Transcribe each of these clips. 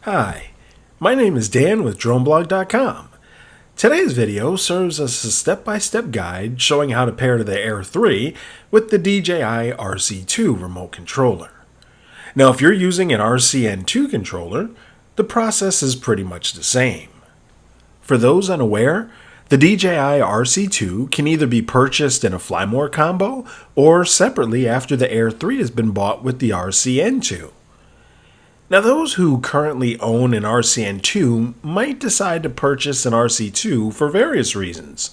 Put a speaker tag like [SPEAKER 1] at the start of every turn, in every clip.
[SPEAKER 1] Hi, my name is Dan with Droneblog.com. Today's video serves as a step-by-step guide showing how to pair the Air 3 with the DJI RC2 remote controller. Now, if you're using an RC-N2 controller, the process is pretty much the same. For those unaware, the DJI RC2 can either be purchased in a Fly More combo or separately after the Air 3 has been bought with the RC-N2. Now, those who currently own an RC-N2 might decide to purchase an RC2 for various reasons.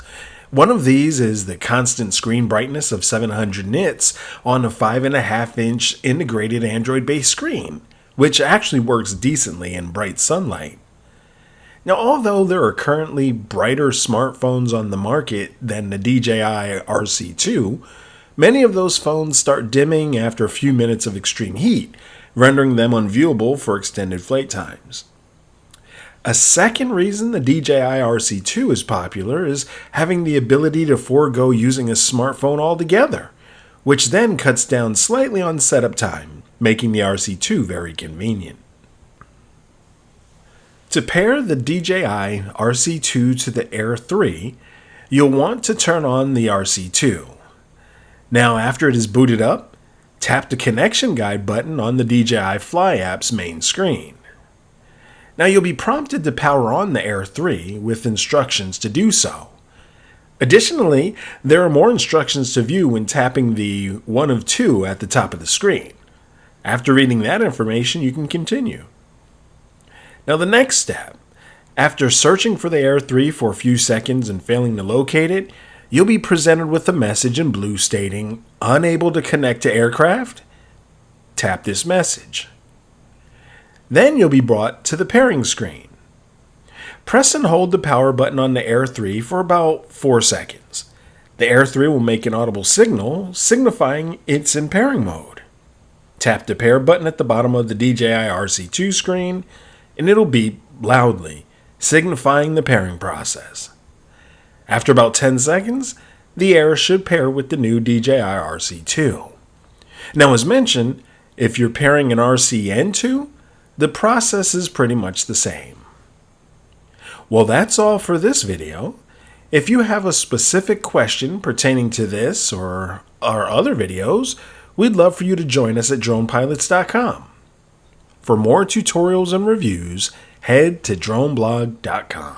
[SPEAKER 1] One of these is the constant screen brightness of 700 nits on a 5.5-inch integrated Android-based screen, which actually works decently in bright sunlight. Now, although there are currently brighter smartphones on the market than the DJI RC2, many of those phones start dimming after a few minutes of extreme heat, rendering them unviewable for extended flight times. A second reason the DJI RC2 is popular is having the ability to forego using a smartphone altogether, which then cuts down slightly on setup time, making the RC2 very convenient. To pair the DJI RC2 to the Air 3, you'll want to turn on the RC2. Now, after it is booted up, tap the Connection Guide button on the DJI Fly app's main screen. Now, you'll be prompted to power on the Air 3 with instructions to do so. Additionally, there are more instructions to view when tapping the one of two at the top of the screen. After reading that information, you can continue. Now, the next step, after searching for the Air 3 for a few seconds and failing to locate it, you'll be presented with a message in blue stating, "Unable to connect to aircraft?" Tap this message. Then you'll be brought to the pairing screen. Press and hold the power button on the Air 3 for about 4 seconds. The Air 3 will make an audible signal, signifying it's in pairing mode. Tap the pair button at the bottom of the DJI RC2 screen, and it'll beep loudly, signifying the pairing process. After about 10 seconds, the Air should pair with the new DJI RC2. Now, as mentioned, if you're pairing an RC-N2, the process is pretty much the same. Well, that's all for this video. If you have a specific question pertaining to this or our other videos, we'd love for you to join us at dronepilots.com. For more tutorials and reviews, head to droneblog.com.